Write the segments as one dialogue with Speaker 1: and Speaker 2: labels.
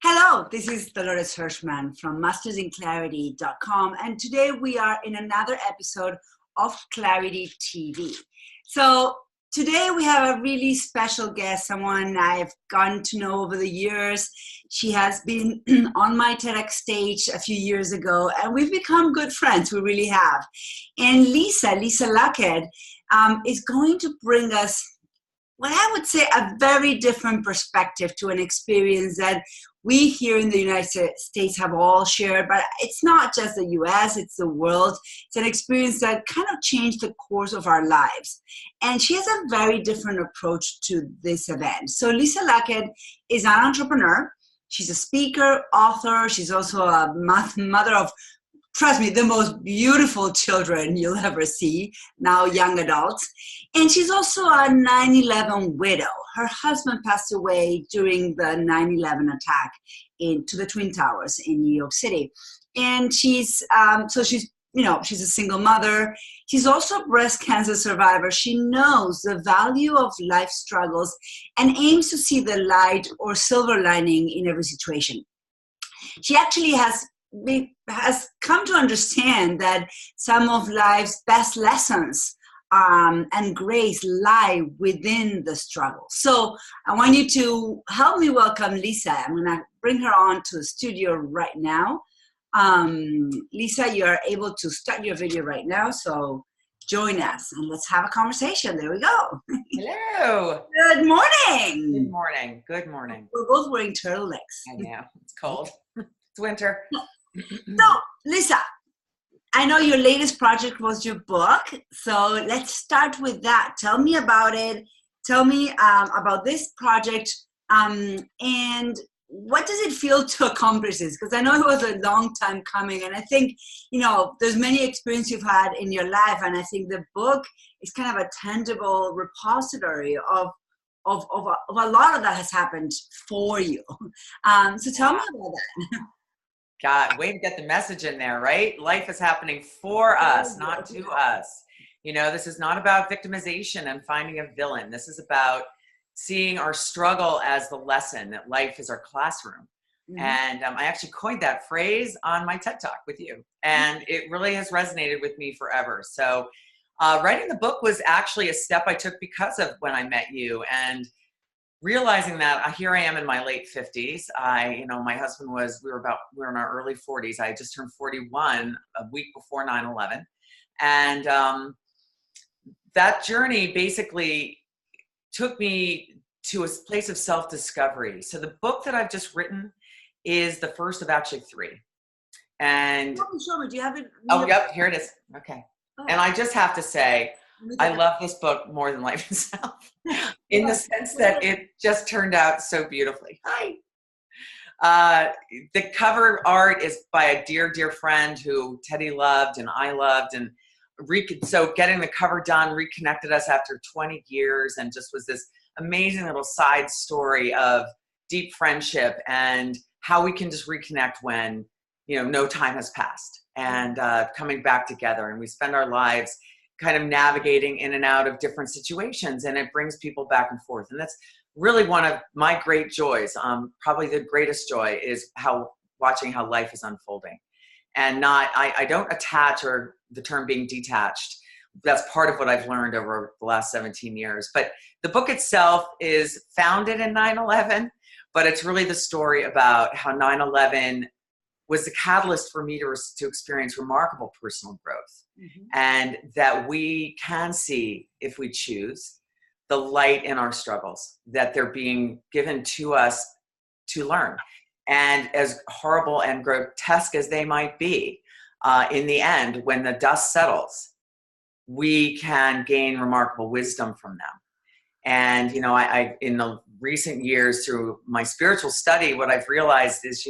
Speaker 1: Hello, this is Dolores Hirschman from mastersinclarity.com, and today we are in another episode of Clarity TV. So today we have a really special guest, someone I've gotten to know over the years. She has been on my TEDx stage a few years ago, and we've become good friends. We really have. And Lisa Luckett, is going to bring us what I would say a very different perspective to an experience that we here in the United States have all shared, but it's not just the US, it's the world. It's an experience that kind of changed the course of our lives. And she has a very different approach to this event. So Lisa Luckett is an entrepreneur. She's a speaker, author. She's also a mother of, trust me, the most beautiful children you'll ever see, now young adults. And she's also a 9/11 widow. Her husband passed away during the 9/11 attack to the Twin Towers in New York City. And she's a single mother. She's also a breast cancer survivor. She knows the value of life struggles and aims to see the light or silver lining in every situation. She actually has come to understand that some of life's best lessons and grace lie within the struggle. So I want you to help me welcome Lisa. I'm going to bring her on to the studio right now. Lisa, you are able to start your video right now, so join us and let's have a conversation. There we go.
Speaker 2: Hello.
Speaker 1: Good morning.
Speaker 2: Good morning. Good morning.
Speaker 1: We're both wearing turtlenecks.
Speaker 2: I know. It's cold. It's winter.
Speaker 1: So, Lisa, I know your latest project was your book, so let's start with that. Tell me about it. Tell me about this project, and what does it feel to accomplish this? Because I know it was a long time coming, and I think, there's many experiences you've had in your life, and I think the book is kind of a tangible repository of a lot of that has happened for you. So tell me about that.
Speaker 2: God, way to get the message in there, right? Life is happening for us, not to us. This is not about victimization and finding a villain. This is about seeing our struggle as the lesson, that life is our classroom. Mm-hmm. And I actually coined that phrase on my TED Talk with you. And it really has resonated with me forever. So writing the book was actually a step I took because of when I met you, and realizing that here I am in my late 50s. My husband we were in our early 40s. I just turned 41 a week before 9/11. And that journey basically took me to a place of self-discovery. So the book that I've just written is the first of actually 3. And
Speaker 1: show me. Do you have it?
Speaker 2: Oh, yep, here it is. Okay. Oh. And I just have to say, I love this book more than life itself, in the sense that it just turned out so beautifully. Hi. The cover art is by a dear, dear friend who Teddy loved and I loved. And so getting the cover done reconnected us after 20 years, and just was this amazing little side story of deep friendship and how we can just reconnect when, no time has passed, and coming back together. And we spend our lives kind of navigating in and out of different situations, and it brings people back and forth. And that's really one of my great joys. Probably the greatest joy is watching how life is unfolding, and I don't attach, or the term being detached. That's part of what I've learned over the last 17 years. But the book itself is founded in 9/11, but it's really the story about how 9/11 was the catalyst for me to experience remarkable personal growth. Mm-hmm. And that we can see, if we choose, the light in our struggles, that they're being given to us to learn. And as horrible and grotesque as they might be, in the end, when the dust settles, we can gain remarkable wisdom from them. And, I in the recent years, through my spiritual study, what I've realized is,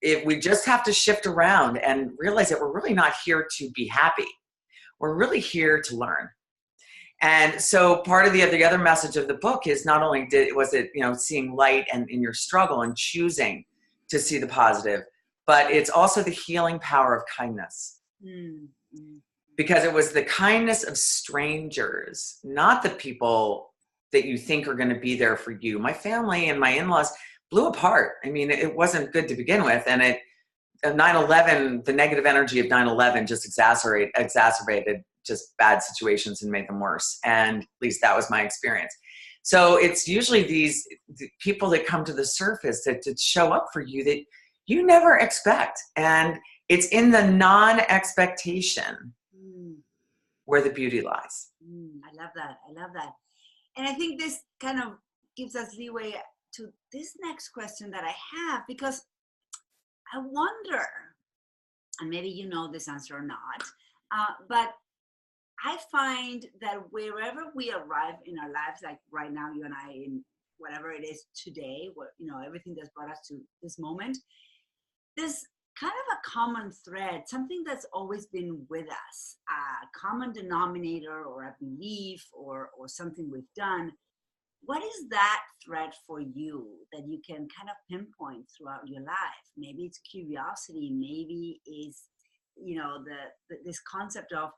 Speaker 2: if we just have to shift around and realize that we're really not here to be happy. We're really here to learn. And so part of the other message of the book is not only was it seeing light and in your struggle and choosing to see the positive, but it's also the healing power of kindness. Mm-hmm. Because it was the kindness of strangers, not the people that you think are going to be there for you. My family and my in-laws, blew apart. I mean, it wasn't good to begin with. And 9/11, the negative energy of 9/11 just exacerbated just bad situations and made them worse. And at least that was my experience. So it's usually the people that come to the surface that show up for you that you never expect. And it's in the non-expectation where the beauty lies.
Speaker 1: I love that. I love that. And I think this kind of gives us leeway to this next question that I have, because I wonder, and maybe you know this answer or not, but I find that wherever we arrive in our lives, like right now, you and I, in whatever it is today, everything that's brought us to this moment, there's kind of a common thread, something that's always been with us, a common denominator or a belief or something we've done. What is that thread for you that you can kind of pinpoint throughout your life? Maybe it's curiosity, maybe it's, this concept of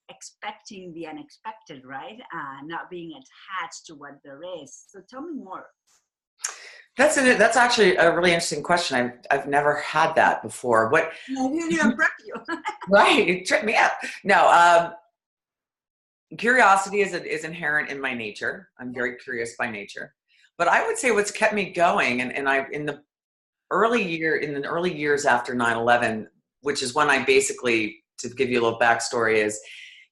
Speaker 1: expecting the unexpected, right? Not being attached to what there is. So tell me more.
Speaker 2: That's actually a really interesting question. I've never had that before. What?
Speaker 1: I didn't even prep you.
Speaker 2: Right, it tripped me up. No, curiosity is inherent in my nature. I'm very curious by nature. But I would say what's kept me going, and in the early years after 9/11, which is when I basically, to give you a little backstory, is,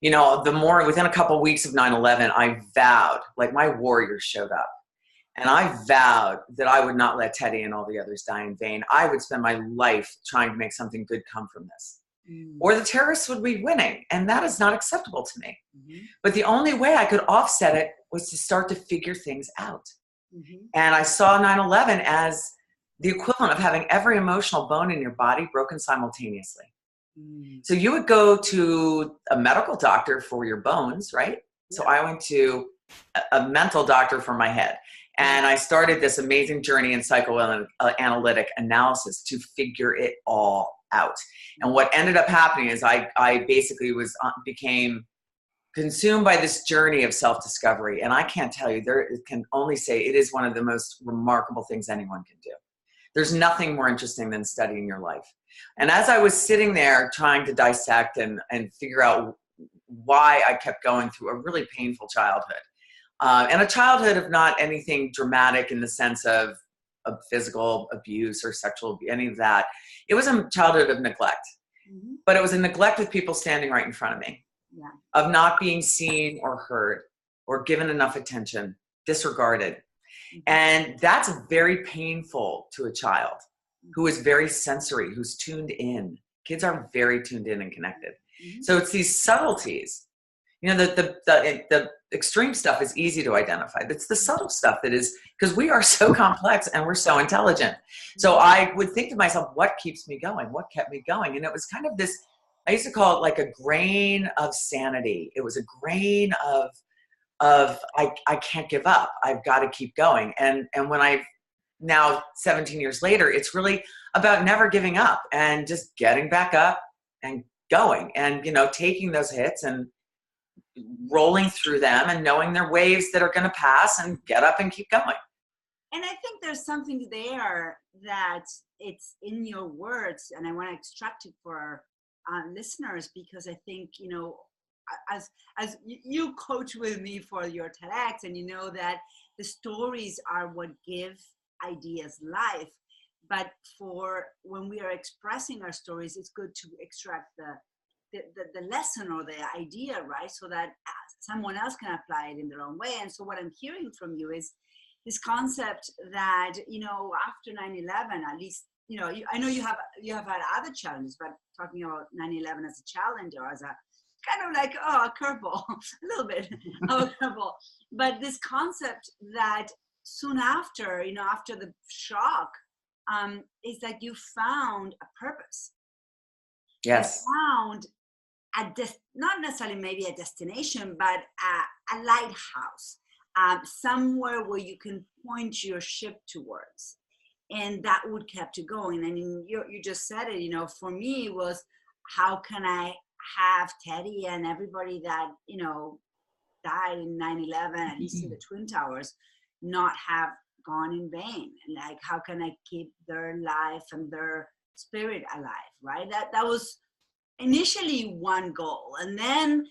Speaker 2: within a couple of weeks of 9/11, I vowed, like my warriors showed up. And I vowed that I would not let Teddy and all the others die in vain. I would spend my life trying to make something good come from this. Or the terrorists would be winning. And that is not acceptable to me. But the only way I could offset it was to start to figure things out. And I saw 9/11 as the equivalent of having every emotional bone in your body broken simultaneously. So you would go to a medical doctor for your bones, right? Yeah. So I went to a mental doctor for my head. And I started this amazing journey in psychoanalytic analysis to figure it all out. And what ended up happening is I basically became consumed by this journey of self-discovery. And I can't tell you, can only say it is one of the most remarkable things anyone can do. There's nothing more interesting than studying your life. And as I was sitting there trying to dissect and figure out why I kept going through a really painful childhood, and a childhood of not anything dramatic in the sense of physical abuse or sexual abuse, any of that. It was a childhood of neglect. But it was a neglect with people standing right in front of me, of not being seen or heard or given enough attention, disregarded. And that's very painful to a child who is very sensory, who's tuned in. Kids are very tuned in and connected. So it's these subtleties. The extreme stuff is easy to identify. It's the subtle stuff that is, because we are so complex and we're so intelligent. So I would think to myself, what keeps me going? What kept me going? And it was kind of this, I used to call it like a grain of sanity. It was a grain of I can't give up. I've got to keep going. And when now 17 years later, it's really about never giving up and just getting back up and going and, taking those hits and rolling through them and knowing they're waves that are going to pass and get up and keep going.
Speaker 1: And I think there's something there that it's in your words, and I want to extract it for our listeners, because I think, as you coach with me for your TEDx, and you know that the stories are what give ideas life. But for when we are expressing our stories, it's good to extract the lesson or the idea, right? So that someone else can apply it in their own way. And so what I'm hearing from you is this concept that, after 9/11, at least, I know you have had other challenges, but talking about 9/11 as a challenge or as a kind of like, a curveball, a little bit of a curveball. But this concept that soon after, after the shock, is that you found a purpose.
Speaker 2: Yes.
Speaker 1: You found not necessarily maybe a destination, but a lighthouse, somewhere where you can point your ship towards. And that would kept you going. I mean, you just said it, for me it was, how can I have Teddy and everybody that, died in 9/11, at least in the Twin Towers, not have gone in vain? And like, how can I keep their life and their spirit alive, right? That was initially one goal. And then,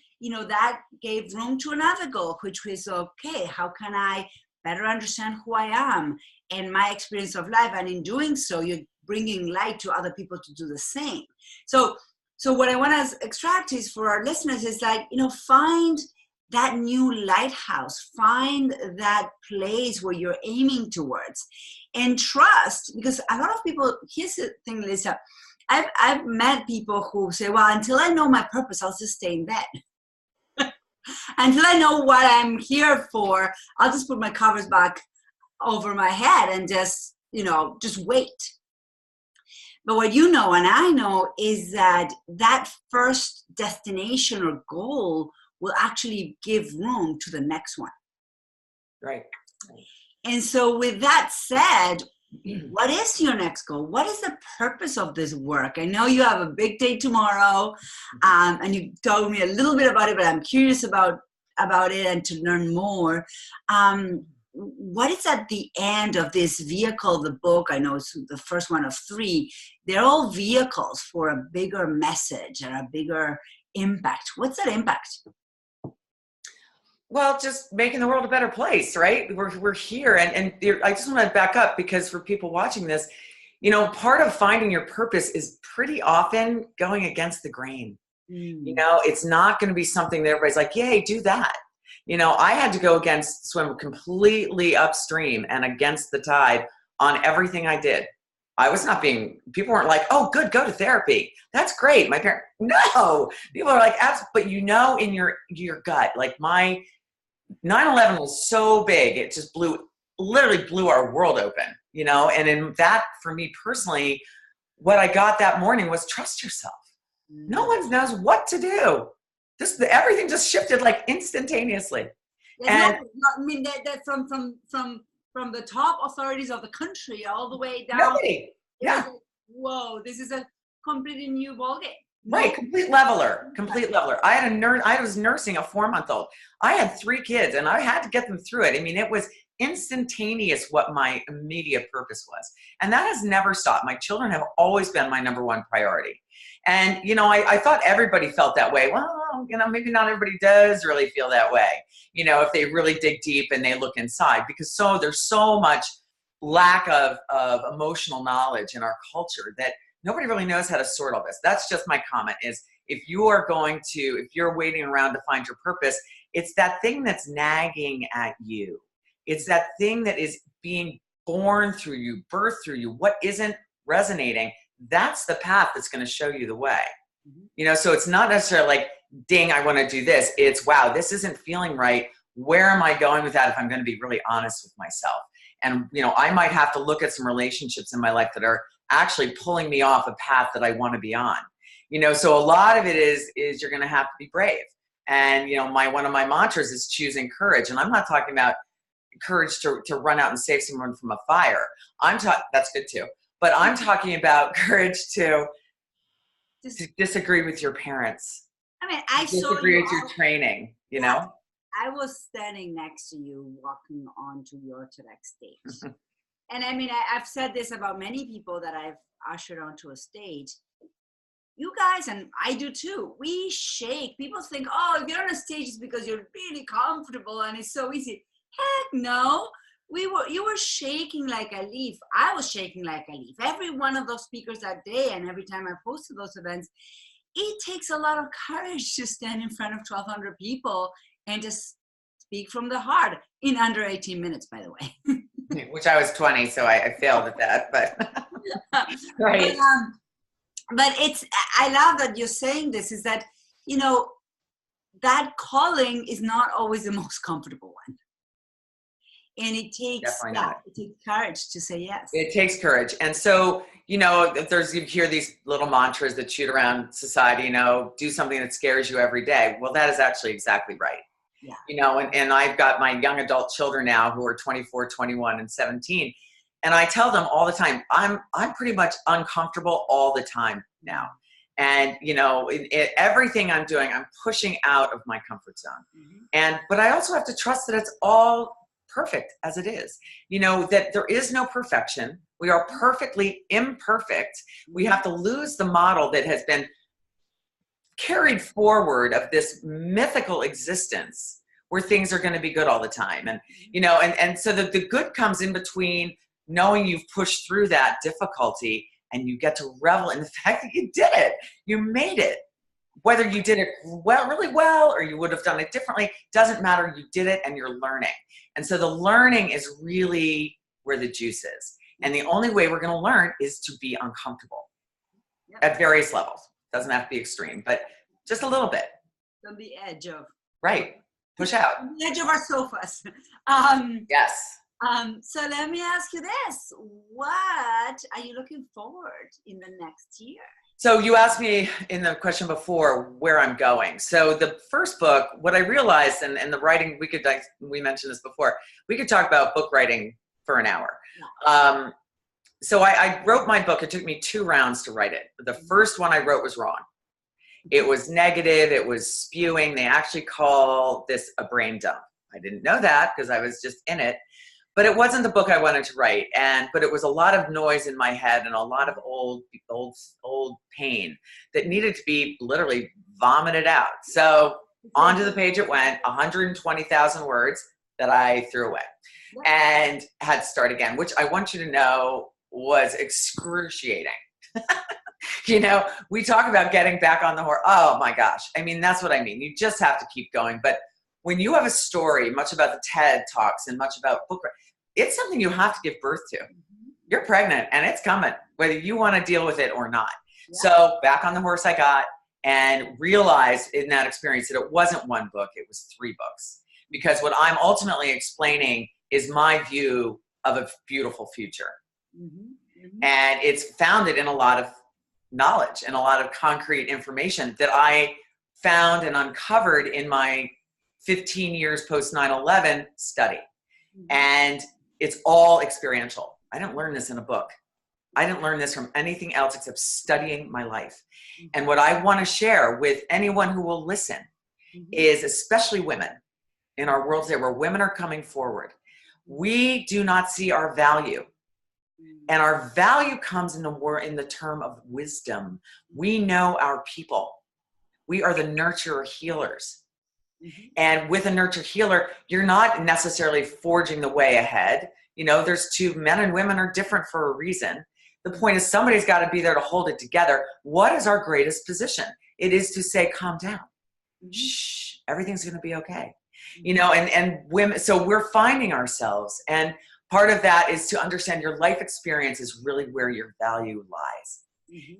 Speaker 1: that gave room to another goal, which was, okay, how can I better understand who I am and my experience of life? And in doing so, you're bringing light to other people to do the same. So what I want to extract is for our listeners is like, find that new lighthouse, find that place where you're aiming towards, and trust, because a lot of people, here's the thing, Lisa, I've met people who say, well, until I know my purpose, I'll just stay in bed. Until I know what I'm here for, I'll just put my covers back over my head and just wait. But what you know and I know is that first destination or goal will actually give room to the next one.
Speaker 2: Right.
Speaker 1: And so with that said, what is your next goal? What is the purpose of this work? I know you have a big day tomorrow, and you told me a little bit about it, but I'm curious about it and to learn more. What is at the end of this vehicle, the book? I know it's the first one of 3. They're all vehicles for a bigger message and a bigger impact. What's that impact?
Speaker 2: Well, just making the world a better place, right? We're here. And I just want to back up, because for people watching this, part of finding your purpose is pretty often going against the grain. It's not going to be something that everybody's like, yay, do that. I had to swim completely upstream and against the tide on everything I did. I was not people weren't like, oh, good, go to therapy. That's great. My parents, no. People are like, but in your gut, like my 9/11 was so big, it just literally blew our world open, and in that, for me personally, what I got that morning was trust yourself. No one knows what to do. Everything just shifted like instantaneously.
Speaker 1: And I mean that from the top authorities of the country all the way down.
Speaker 2: Nobody. Yeah.
Speaker 1: Like, whoa, this is a completely new ballgame.
Speaker 2: Right, complete leveler. I was nursing a 4-month-old. I had 3 kids, and I had to get them through it. I mean, it was instantaneous what my immediate purpose was. And that has never stopped. My children have always been my number one priority. And, I thought everybody felt that way. Well, maybe not everybody does really feel that way, if they really dig deep and they look inside, because there's so much lack of emotional knowledge in our culture that nobody really knows how to sort all this. That's just my comment, is if you're waiting around to find your purpose, it's that thing that's nagging at you. It's that thing that is being born through you, birthed through you. What isn't resonating, that's the path that's going to show you the way. So it's not necessarily like, ding, I want to do this. It's, wow, this isn't feeling right. Where am I going with that if I'm going to be really honest with myself? And, I might have to look at some relationships in my life that are actually pulling me off a path that I want to be on. So a lot of it is you're going to have to be brave. And, one of my mantras is choosing courage. And I'm not talking about courage to run out and save someone from a fire. That's good too. But I'm talking about courage to disagree with your parents.
Speaker 1: I mean, I
Speaker 2: disagree with your training,
Speaker 1: I was standing next to you walking onto your TEDx stage. And I mean, I've said this about many people that I've ushered onto a stage. You guys, and I do too, we shake. People think, oh, if you're on a stage, it's because you're really comfortable and it's so easy. Heck no. You were shaking like a leaf. I was shaking like a leaf. Every one of those speakers that day, and every time I posted those events, it takes a lot of courage to stand in front of 1,200 people and just speak from the heart in under 18 minutes, by the way.
Speaker 2: Which I was 20, so I failed at that, but right.
Speaker 1: But I love that you're saying this, is that, that calling is not always the most comfortable one. And it takes courage to say yes. It
Speaker 2: takes courage. And so, you hear these little mantras that shoot around society, do something that scares you every day. Well, that is actually exactly right. Yeah. And I've got my young adult children now who are 24, 21, and 17. And I tell them all the time, I'm pretty much uncomfortable all the time now. And, everything I'm doing, I'm pushing out of my comfort zone. Mm-hmm. But I also have to trust that it's all perfect as it is. You know, that there is no perfection. We are perfectly imperfect. We have to lose the model that has been carried forward of this mythical existence where things are going to be good all the time. And, you know, and so the good comes in between knowing you've pushed through that difficulty and you get to revel in the fact that you did it. You made it. Whether you did it well, really well, or you would have done it differently, doesn't matter. You did it and you're learning. And so the learning is really where the juice is. And the only way we're going to learn is to be uncomfortable at various levels. Doesn't have to be extreme, but just a little bit.
Speaker 1: On the edge of.
Speaker 2: Right. Push out.
Speaker 1: On the edge of our sofas.
Speaker 2: Yes.
Speaker 1: So let me ask you this. What are you looking forward in the next year?
Speaker 2: So you asked me in the question before where I'm going. So the first book, what I realized, and the writing, we mentioned this before, we could talk about book writing for an hour. Yeah. So I wrote my book. It took me 2 rounds to write it. The first one I wrote was wrong. It was negative. It was spewing. They actually call this a brain dump. I didn't know that because I was just in it. But it wasn't the book I wanted to write, but it was a lot of noise in my head and a lot of old pain that needed to be literally vomited out. So onto the page it went, 120,000 words that I threw away and had to start again, which I want you to know was excruciating. You know, we talk about getting back on the horse. Oh my gosh. I mean, that's what I mean. You just have to keep going. But when you have a story, much about the TED Talks and much about book, it's something you have to give birth to. You're pregnant and it's coming, whether you want to deal with it or not. Yeah. So back on the horse I got and realized in that experience that it wasn't 1 book, it was 3 books. Because what I'm ultimately explaining is my view of a beautiful future. And it's founded in a lot of knowledge and a lot of concrete information that I found and uncovered in my 15 years post 9/11 study. And it's all experiential. I didn't learn this in a book. I didn't learn this from anything else except studying my life. And what I want to share with anyone who will listen is, especially women in our world today where women are coming forward, we do not see our value. And our value comes in the term of wisdom. We know our people. We are the nurturer healers. And with a nurture healer, you're not necessarily forging the way ahead. You know, there's 2 men and women are different for a reason. The point is somebody's got to be there to hold it together. What is our greatest position? It is to say, calm down. Shh, everything's going to be okay. You know, and women, so we're finding ourselves. And part of that is to understand your life experience is really where your value lies.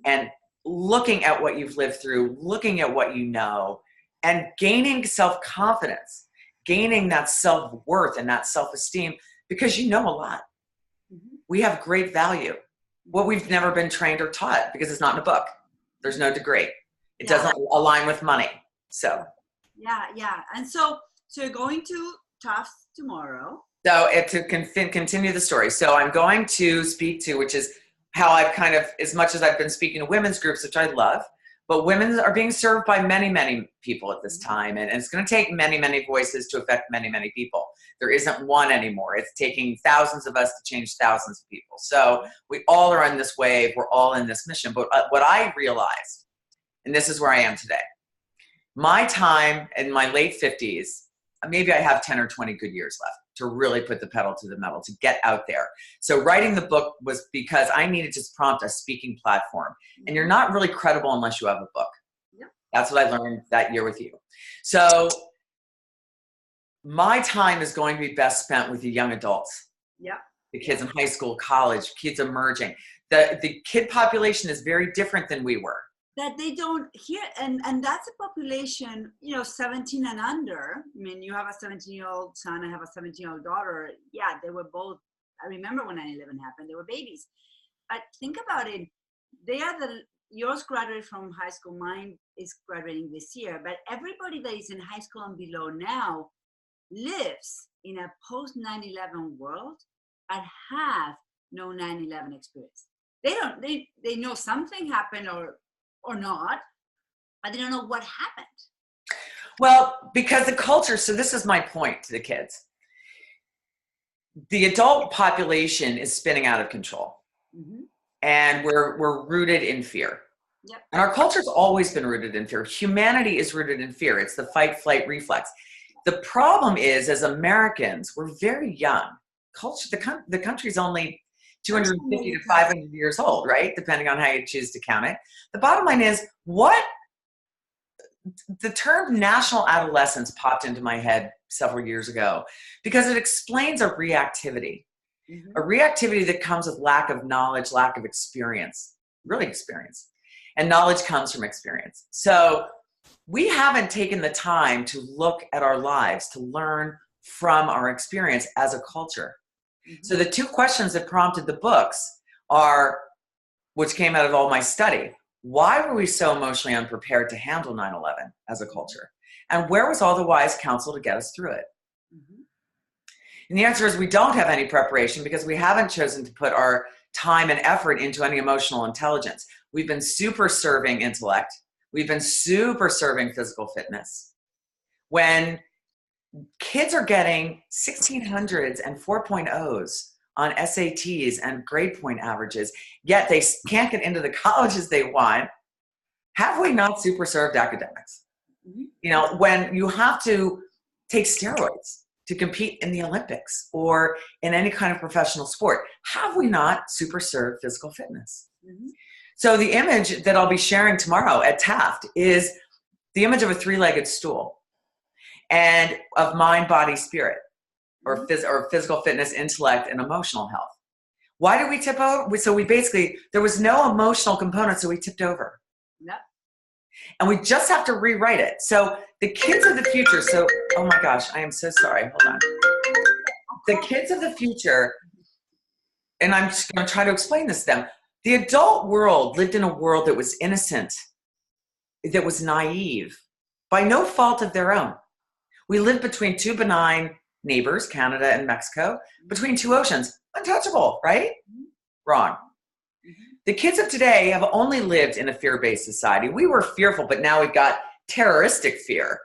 Speaker 2: And looking at what you've lived through, looking at what you know, and gaining self-confidence, gaining that self-worth and that self-esteem because you know a lot. We have great value. What we've never been trained or taught because it's not in a book. There's no degree. It doesn't align with money. So. Yeah.
Speaker 1: And so you're going to Tufts tomorrow.
Speaker 2: So to continue the story. So I'm going to speak to, which is how I've kind of, as much as I've been speaking to women's groups, which I love, but women are being served by many, many people at this time. And it's going to take many, many voices to affect many, many people. There isn't one anymore. It's taking thousands of us to change thousands of people. So we all are on this wave. We're all in this mission. But what I realized, and this is where I am today, my time in my late 50s, maybe I have 10 or 20 good years left to really put the pedal to the metal, to get out there. So writing the book was because I needed to prompt a speaking platform. And you're not really credible unless you have a book. Yeah. That's what I learned that year with you. So my time is going to be best spent with the young adults.
Speaker 1: Yeah.
Speaker 2: The kids in high school, college, kids emerging. The kid population is very different than we were.
Speaker 1: That they don't hear, and that's a population, 17 and under. I mean, you have a 17-year-old son, I have a 17-year-old daughter. Yeah, they were both, I remember when 9/11 happened, they were babies. But think about it, yours graduated from high school, mine is graduating this year, but everybody that is in high school and below now lives in a post 9/11 world and have no 9/11 experience. They know something happened or not, but they don't know what happened.
Speaker 2: Well, because the culture, so this is my point to the kids. the adult population is spinning out of control, and we're rooted in fear.
Speaker 1: Yep.
Speaker 2: And our culture's always been rooted in fear. Humanity is rooted in fear. It's the fight, flight, reflex. The problem is, as Americans, we're very young. The country's only 250 to 500 years old, right? Depending on how you choose to count it. The bottom line is, the term national adolescence popped into my head several years ago because it explains a reactivity. A reactivity that comes with lack of knowledge, lack of experience, really experience. And knowledge comes from experience. So we haven't taken the time to look at our lives, to learn from our experience as a culture. So the two questions that prompted the books are, which came out of all my study. Why were we so emotionally unprepared to handle 9/11 as a culture? And where was all the wise counsel to get us through it? And the answer is we don't have any preparation because we haven't chosen to put our time and effort into any emotional intelligence. We've been super serving intellect. We've been super serving physical fitness. When kids are getting 1600s and 4.0s on SATs and grade point averages, yet they can't get into the colleges they want, have we not super served academics? You know, when you have to take steroids to compete in the Olympics or in any kind of professional sport, have we not super served physical fitness? So the image that I'll be sharing tomorrow at Taft is the image of a three-legged stool and of mind, body, spirit, or physical fitness, intellect, and emotional health. Why did we tip over? So we basically, there was no emotional component, so we tipped over.
Speaker 1: Yep.
Speaker 2: And we just have to rewrite it. So the kids of the future, oh my gosh, I am so sorry, hold on. The kids of the future, and I'm just gonna try to explain this to them. The adult world lived in a world that was innocent, that was naive, by no fault of their own. We lived between two benign neighbors, Canada and Mexico, between two oceans, untouchable, right? Wrong. The kids of today have only lived in a fear-based society. We were fearful, but now we've got terroristic fear,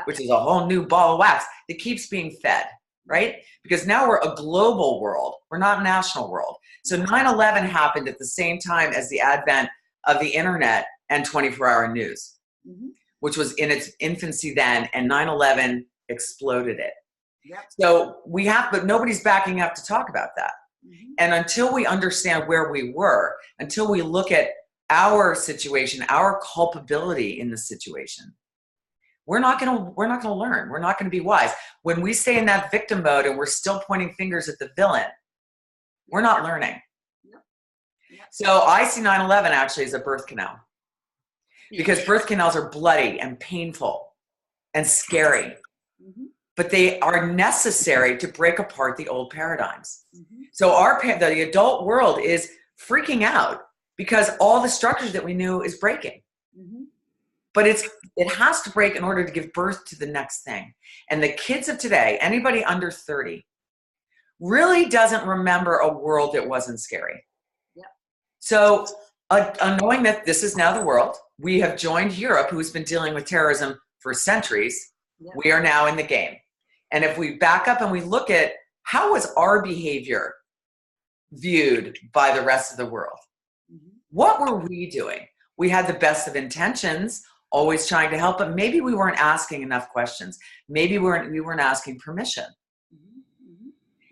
Speaker 2: which is a whole new ball of wax that keeps being fed, right? Because now we're a global world. We're not a national world. So 9/11 happened at the same time as the advent of the internet and 24-hour news, which was in its infancy then, and 9/11 exploded it. So but nobody's backing up to talk about that. And until we understand where we were, until we look at our situation, our culpability in the situation, we're not going to learn. We're not going to be wise. When we stay in that victim mode and we're still pointing fingers at the villain, we're not learning. So I see 9/11 actually as a birth canal, because birth canals are bloody and painful and scary, but they are necessary to break apart the old paradigms. So the adult world is freaking out because all the structures that we knew is breaking. But it has to break in order to give birth to the next thing. And the kids of today, anybody under 30, really doesn't remember a world that wasn't scary. So knowing that this is now the world, we have joined Europe, who's been dealing with terrorism for centuries. We are now in the game. And if we back up and we look at how was our behavior viewed by the rest of the world, what were we doing? We had the best of intentions, always trying to help, but maybe we weren't asking enough questions. Maybe we weren't asking permission.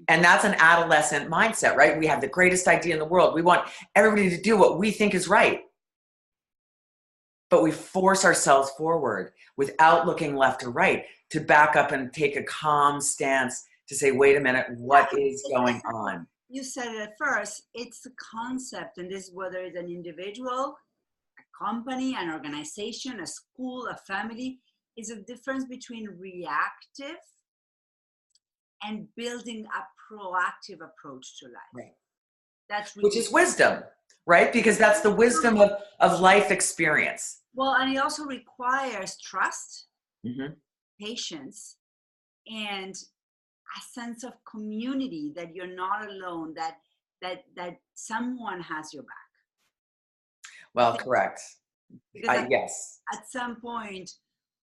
Speaker 2: And that's an adolescent mindset, right? We have the greatest idea in the world. We want everybody to do what we think is right. But we force ourselves forward without looking left or right to back up and take a calm stance to say, wait a minute, what is going on?
Speaker 1: You said it at first, it's the concept, and this, whether it's an individual, a company, an organization, a school, a family, is a difference between reactive and building a proactive approach to life.
Speaker 2: Right.
Speaker 1: That's really,
Speaker 2: which is wisdom, right? Because that's the wisdom of life experience.
Speaker 1: Well, and it also requires trust, patience, and a sense of community, that you're not alone, that someone has your back.
Speaker 2: Well, correct. Yes.
Speaker 1: At some point,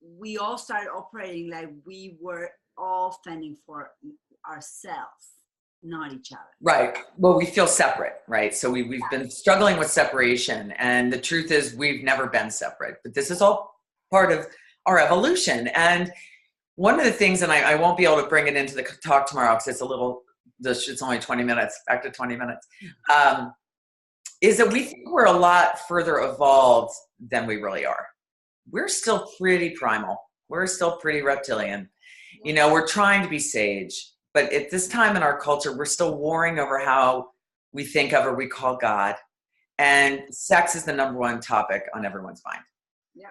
Speaker 1: we all started operating like we were all fending for ourselves. not each other.
Speaker 2: Right. Well, we feel separate, right? So we've been struggling with separation. And the truth is we've never been separate. But this is all part of our evolution. And one of the things, and I won't be able to bring it into the talk tomorrow because it's only 20 minutes, back to 20 minutes, is that we think we're a lot further evolved than we really are. We're still pretty primal. We're still pretty reptilian. You know, we're trying to be sage. But at this time in our culture, we're still warring over how we think of or we call God. And sex is the number one topic on everyone's mind.
Speaker 1: Yep.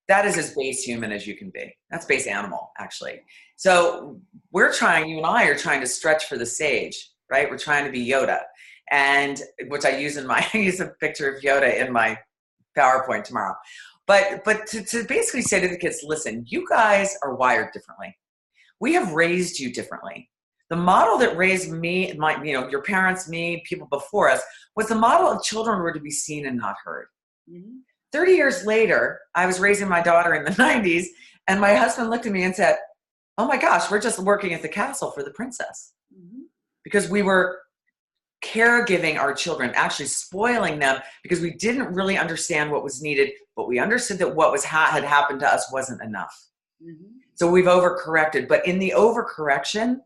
Speaker 2: That is as base human as you can be. That's base animal, actually. So you and I are trying to stretch for the sage, right? We're trying to be Yoda. And which I use I use a picture of Yoda in my PowerPoint tomorrow. But to basically say to the kids, listen, you guys are wired differently. We have raised you differently. The model that raised me, your parents, me, people before us, was the model of children were to be seen and not heard. Mm-hmm. 30 years later, I was raising my daughter in the 90s, and my husband looked at me and said, oh my gosh, we're just working at the castle for the princess. Mm-hmm. Because we were caregiving our children, actually spoiling them because we didn't really understand what was needed, but we understood that what had happened to us wasn't enough. Mm-hmm. So we've overcorrected. But in the overcorrection,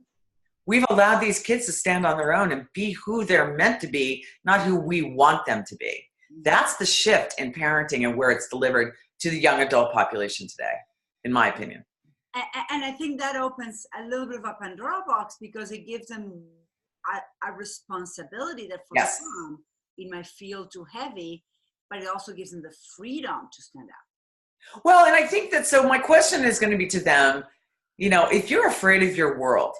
Speaker 2: we've allowed these kids to stand on their own and be who they're meant to be, not who we want them to be. That's the shift in parenting and where it's delivered to the young adult population today, in my opinion.
Speaker 1: And I think that opens a little bit of a Pandora box because it gives them a responsibility that for some, it might feel too heavy, but it also gives them the freedom to stand up.
Speaker 2: Well, and I think that, so my question is going to be to them, if you're afraid of your world,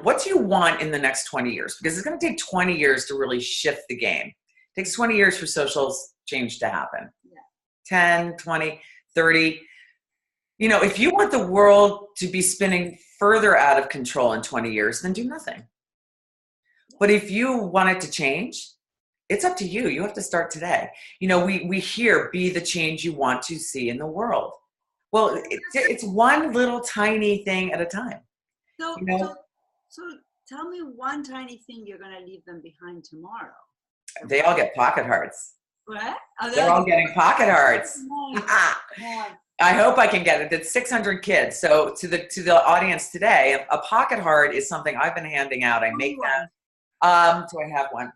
Speaker 2: what do you want in the next 20 years? Because it's going to take 20 years to really shift the game. It takes 20 years for social change to happen. Yeah. 10, 20, 30. If you want the world to be spinning further out of control in 20 years, then do nothing. But if you want it to change, it's up to you. You have to start today. We hear, be the change you want to see in the world. Well, it's one little tiny thing at a time.
Speaker 1: So tell me one tiny thing you're going to leave them behind tomorrow.
Speaker 2: They all get pocket hearts.
Speaker 1: What?
Speaker 2: They're all getting pocket hearts.
Speaker 1: Nice.
Speaker 2: I hope I can get it. It's 600 kids. So to the audience today, a pocket heart is something I've been handing out. I make them. So I have one.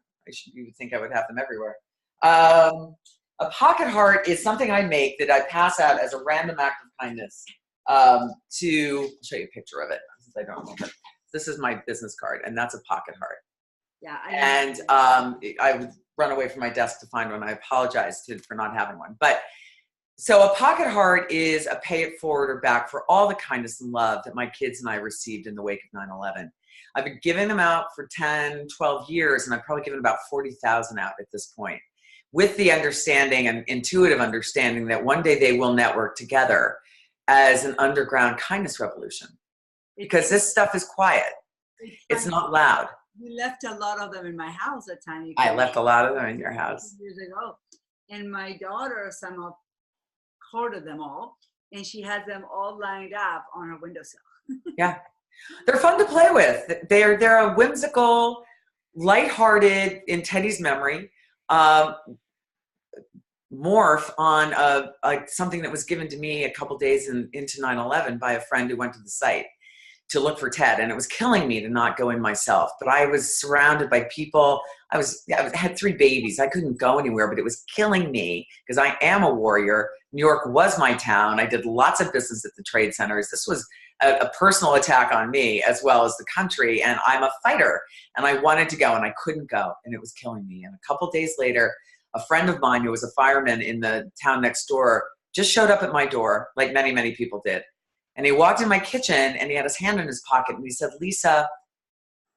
Speaker 2: You would think I would have them everywhere. A pocket heart is something I make that I pass out as a random act of kindness. I'll show you a picture of it since I don't remember. This is my business card, and that's a pocket heart.
Speaker 1: Yeah.
Speaker 2: I would run away from my desk to find one. I apologize for not having one. But so a pocket heart is a pay it forward or back for all the kindness and love that my kids and I received in the wake of 9/11. I've been giving them out for 10, 12 years, and I've probably given about 40,000 out at this point, with the understanding and intuitive understanding that one day they will network together as an underground kindness revolution. Because this stuff is quiet. It's not loud.
Speaker 1: We left a lot of them in my house at time.
Speaker 2: I left a lot of them in your house.
Speaker 1: Years ago. And my daughter somehow hoarded them all, and she has them all lined up on her windowsill.
Speaker 2: Yeah. They're fun to play with. They're a whimsical, lighthearted, in Teddy's memory, morph on something that was given to me a couple days into 9/11 by a friend who went to the site to look for Ted, and it was killing me to not go in myself. But I was surrounded by people. I had 3 babies. I couldn't go anywhere, but it was killing me because I am a warrior. New York was my town. I did lots of business at the trade centers. This was a personal attack on me as well as the country, and I'm a fighter, and I wanted to go, and I couldn't go, and it was killing me. And a couple days later, a friend of mine who was a fireman in the town next door just showed up at my door, like many, many people did. And he walked in my kitchen, and he had his hand in his pocket, and he said, Lisa,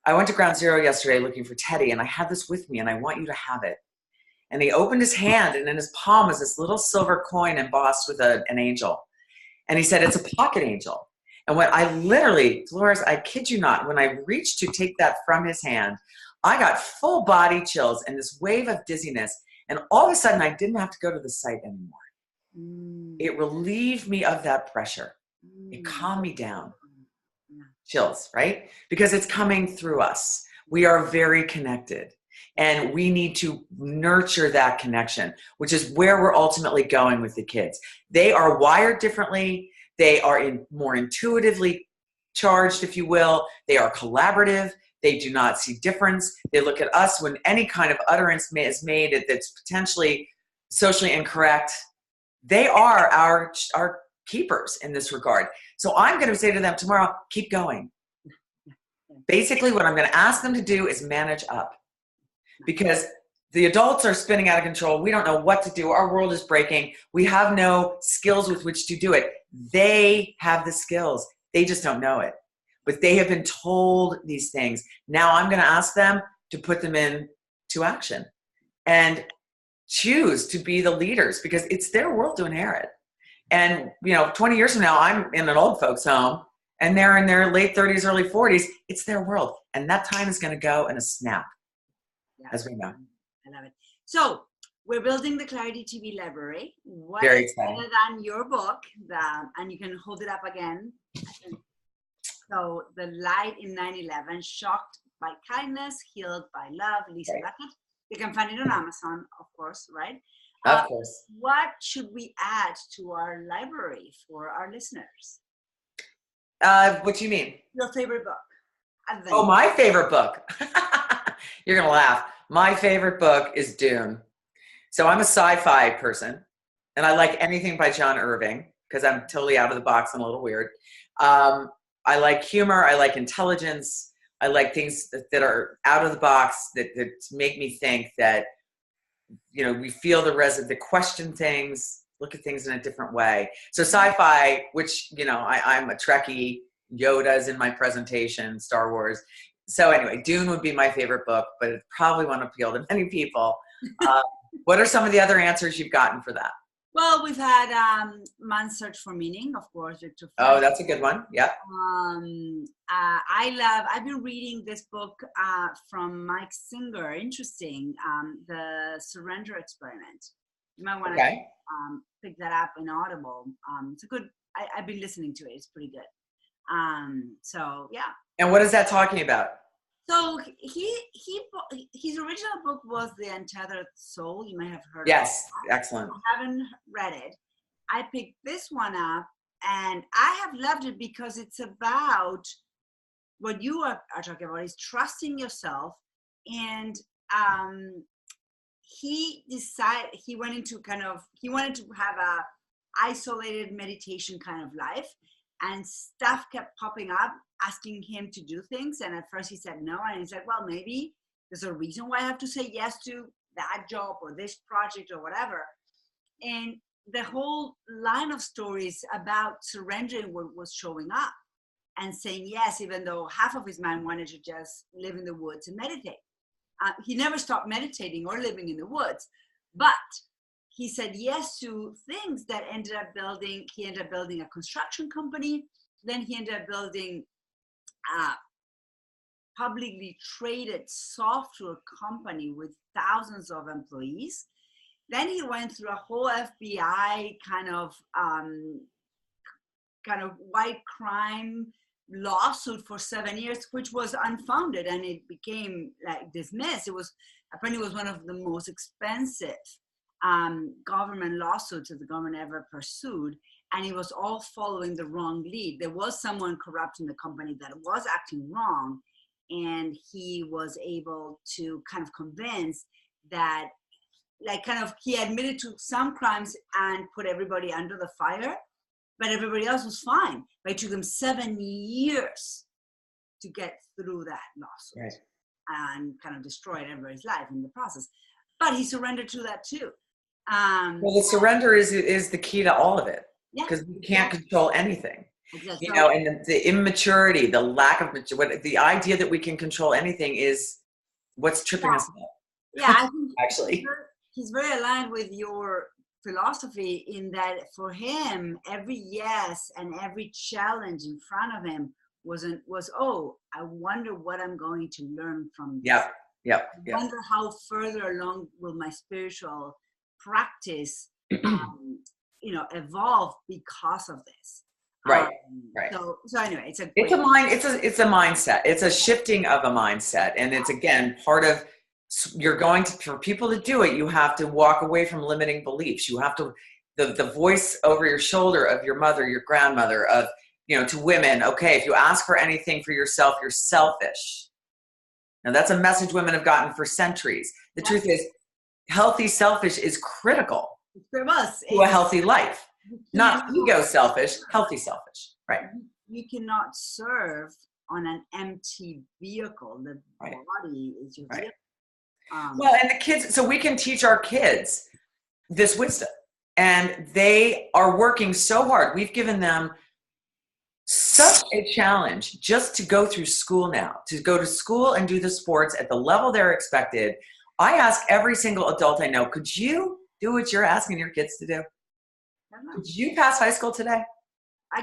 Speaker 2: I went to Ground Zero yesterday looking for Teddy, and I have this with me, and I want you to have it. And he opened his hand, and in his palm was this little silver coin embossed with an angel. And he said, it's a pocket angel. And when I literally, Dolores, I kid you not, when I reached to take that from his hand, I got full body chills and this wave of dizziness. And all of a sudden, I didn't have to go to the site anymore. It relieved me of that pressure. It calmed me down. Chills, right? Because it's coming through us. We are very connected. And we need to nurture that connection, which is where we're ultimately going with the kids. They are wired differently. They are more intuitively charged, if you will. They are collaborative. They do not see difference. They look at us when any kind of utterance is made that's potentially socially incorrect. They are our keepers in this regard. So I'm going to say to them tomorrow, keep going. Basically, what I'm going to ask them to do is manage up. Because the adults are spinning out of control. We don't know what to do. Our world is breaking. We have no skills with which to do it. They have the skills. They just don't know it. But they have been told these things. Now I'm going to ask them to put them into action and choose to be the leaders, because it's their world to inherit. And, 20 years from now, I'm in an old folks home and they're in their late 30s, early 40s. It's their world. And that time is going to go in a snap. Yeah, as we know.
Speaker 1: I love it. So we're building the Clarity TV library. What
Speaker 2: Very
Speaker 1: is
Speaker 2: exciting.
Speaker 1: better than your book? And you can hold it up again. So The Light in 9/11, Shocked by Kindness, Healed by Love, Lisa Luckett. You can find it on Amazon, of course, right?
Speaker 2: Of course.
Speaker 1: What should we add to our library for our listeners?
Speaker 2: What do you mean?
Speaker 1: Your favorite book. Adventure.
Speaker 2: Oh, my favorite book. You're going to laugh. My favorite book is Dune. So I'm a sci-fi person, and I like anything by John Irving because I'm totally out of the box and a little weird. I like humor. I like intelligence. I like things that are out of the box that make me think that, we feel the question things, look at things in a different way. So sci-fi, which, I'm a Trekkie, Yoda's in my presentation, Star Wars. So anyway, Dune would be my favorite book, but it probably won't appeal to many people. What are some of the other answers you've gotten for that?
Speaker 1: Well, we've had Man's Search for Meaning, of course, Victor.
Speaker 2: Oh, that's a good one. Yeah.
Speaker 1: I've been reading this book from Mike Singer. Interesting. The Surrender Experiment. You might want to pick that up in Audible. It's a good. I've been listening to it. It's pretty good. So yeah.
Speaker 2: And what is that talking about?
Speaker 1: So his original book was The Untethered Soul. You might have heard.
Speaker 2: Yes,
Speaker 1: of that.
Speaker 2: excellent.
Speaker 1: I haven't read it. I picked this one up, and I have loved it because it's about what you are talking about, is trusting yourself. And he wanted to have a isolated meditation kind of life, and stuff kept popping up asking him to do things. And at first he said no, and he's like, well, maybe there's a reason why I have to say yes to that job or this project or whatever. And the whole line of stories about surrendering was showing up and saying yes, even though half of his mind wanted to just live in the woods and meditate. He never stopped meditating or living in the woods, but he said yes to things that he ended up building a construction company. Then he ended up building a publicly traded software company with thousands of employees. Then he went through a whole FBI kind of white crime lawsuit for 7 years, which was unfounded, and it became dismissed. It was one of the most expensive government lawsuits that the government ever pursued, and it was all following the wrong lead. There was someone corrupt in the company that was acting wrong, and he was able to kind of convince that, he admitted to some crimes and put everybody under the fire, but everybody else was fine. But it took him 7 years to get through that lawsuit, right, and kind of destroyed everybody's life in the process. But he surrendered to that too.
Speaker 2: Well, the surrender is the key to all of it, because we can't control anything. Exactly. And the immaturity, the lack of maturity, the idea that we can control anything is what's tripping us up.
Speaker 1: Yeah, I think
Speaker 2: actually,
Speaker 1: he's very aligned with your philosophy in that for him, every yes and every challenge in front of him was I wonder what I'm going to learn from this. I wonder how further along will my spiritual practice evolve because of this.
Speaker 2: Right. Right.
Speaker 1: So anyway, it's a
Speaker 2: mindset. It's a shifting of a mindset. And it's, again, part of, for people to do it, you have to walk away from limiting beliefs. You have to, the voice over your shoulder of your mother, your grandmother, of, to women, okay, if you ask for anything for yourself, you're selfish. Now, that's a message women have gotten for centuries. The truth is, healthy selfish is critical
Speaker 1: for us
Speaker 2: to a healthy life. Not ego selfish, healthy selfish. Right.
Speaker 1: You cannot serve on an empty vehicle. The body is your vehicle.
Speaker 2: Well, and the kids, so we can teach our kids this wisdom. And they are working so hard. We've given them such a challenge just to go through school now, to go to school and do the sports at the level they're expected. I ask every single adult I know, could you do what you're asking your kids to do? Could you pass high school today? I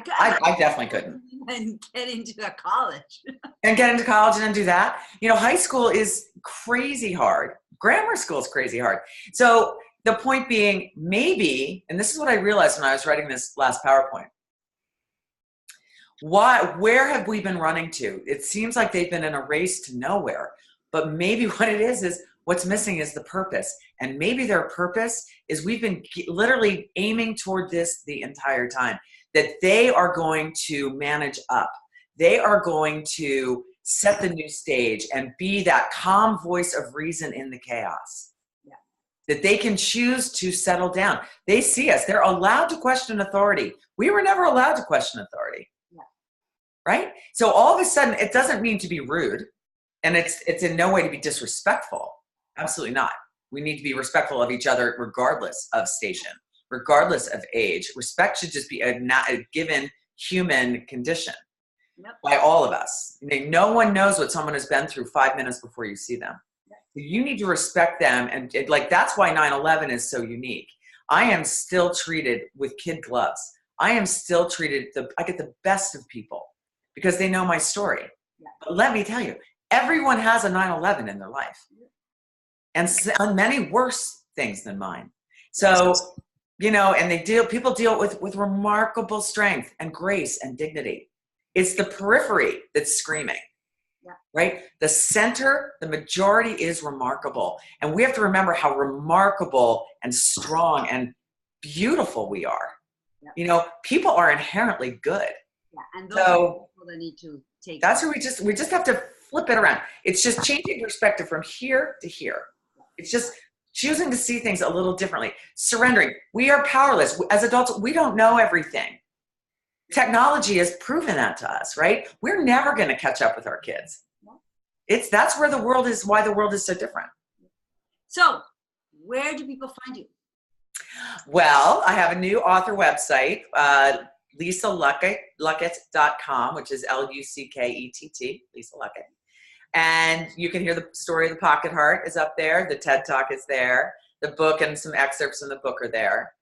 Speaker 2: definitely couldn't.
Speaker 1: And get into a college.
Speaker 2: And get into college and do that. High school is crazy hard. Grammar school is crazy hard. So the point being, maybe, and this is what I realized when I was writing this last PowerPoint, where have we been running to? It seems like they've been in a race to nowhere, but maybe what it is what's missing is the purpose. And maybe their purpose is we've been literally aiming toward this the entire time, that they are going to manage up. They are going to set the new stage and be that calm voice of reason in the chaos. Yeah. That they can choose to settle down. They see us. They're allowed to question authority. We were never allowed to question authority. Yeah. Right? So all of a sudden, it doesn't mean to be rude, and it's in no way to be disrespectful. Absolutely not. We need to be respectful of each other regardless of station, regardless of age. Respect should just be a given human condition. Yep. By all of us. No one knows what someone has been through 5 minutes before you see them. Yep. You need to respect them. And that's why 9/11 is so unique. I am still treated with kid gloves. I am still treated, I get the best of people because they know my story. Yep. But let me tell you, everyone has a 9/11 in their life. Yep. And many worse things than mine. So, and people deal with remarkable strength and grace and dignity. It's the periphery that's screaming, right? The center, the majority is remarkable. And we have to remember how remarkable and strong and beautiful we are. Yeah. People are inherently good. Yeah, and those are people that need to take. That's where we just have to flip it around. It's just changing perspective from here to here. It's just choosing to see things a little differently. Surrendering. We are powerless. As adults, we don't know everything. Technology has proven that to us, right? We're never going to catch up with our kids. That's where the world is, why the world is so different. So, where do people find you? Well, I have a new author website, Luckett.com, which is Luckett, Lisa Luckett. And you can hear the story of the Pocket Heart is up there. The TED Talk is there. The book and some excerpts from the book are there.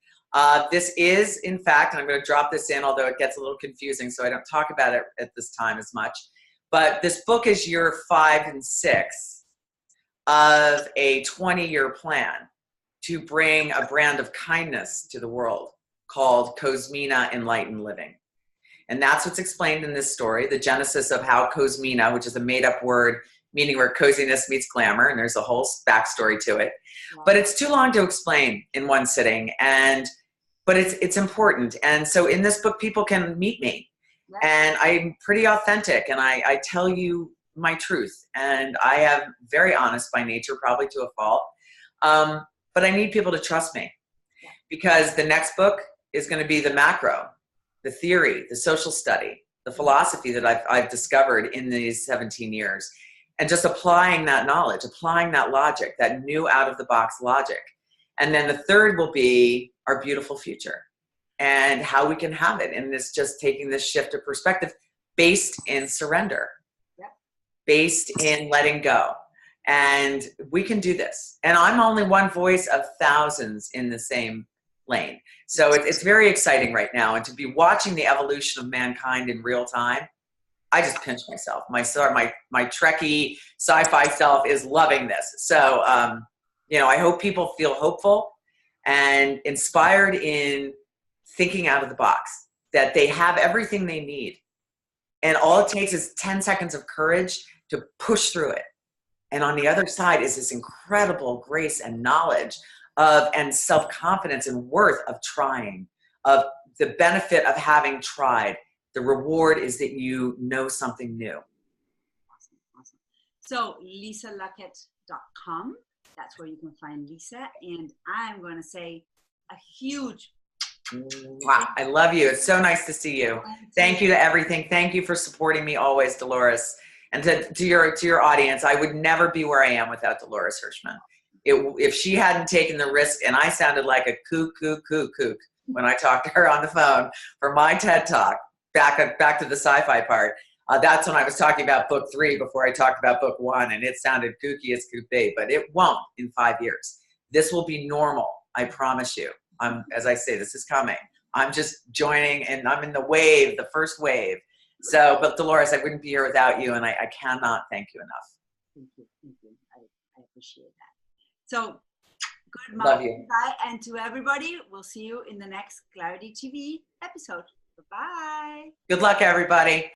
Speaker 2: This is, in fact, and I'm going to drop this in, although it gets a little confusing, so I don't talk about it at this time as much. But this book is year 5 and 6 of a 20-year plan to bring a brand of kindness to the world called Cosmina Enlightened Living. And that's what's explained in this story, the genesis of how Cosmina, which is a made-up word meaning where coziness meets glamour, and there's a whole backstory to it. Wow. But it's too long to explain in one sitting, but it's important. And so in this book, people can meet me. Right. And I'm pretty authentic, and I tell you my truth. And I am very honest by nature, probably to a fault. But I need people to trust me, because the next book is going to be the macro, the theory, the social study, the philosophy that I've discovered in these 17 years, and just applying that knowledge, applying that logic, that new out-of-the-box logic. And then the third will be our beautiful future and how we can have it. And it's just taking this shift of perspective based in surrender, based in letting go. And we can do this. And I'm only one voice of thousands in the same lane. So it's very exciting right now. And to be watching the evolution of mankind in real time, I just pinch myself. My Trekkie sci-fi self is loving this. So, I hope people feel hopeful and inspired in thinking out of the box, that they have everything they need. And all it takes is 10 seconds of courage to push through it. And on the other side is this incredible grace and knowledge of, and self-confidence and worth of trying, of the benefit of having tried. The reward is that you know something new.
Speaker 1: Awesome, awesome. So lisaluckett.com, that's where you can find Lisa. And I'm going to say a huge
Speaker 2: wow, I love you. It's so nice to see you. Thank you to everything. Thank you for supporting me always, Dolores. And to your audience, I would never be where I am without Dolores Hirschman. If she hadn't taken the risk, and I sounded like a kook when I talked to her on the phone for my TED Talk, back to the sci-fi part, that's when I was talking about book 3 before I talked about book 1, and it sounded kooky as could be, but it won't in 5 years. This will be normal, I promise you. As I say, this is coming. I'm just joining, and I'm in the wave, the first wave. So, but Dolores, I wouldn't be here without you, and I cannot thank you enough.
Speaker 1: Thank you. I appreciate that. So, good
Speaker 2: Love you.
Speaker 1: Bye, and to everybody, we'll see you in the next Clarity TV episode. Bye-bye.
Speaker 2: Good luck, everybody.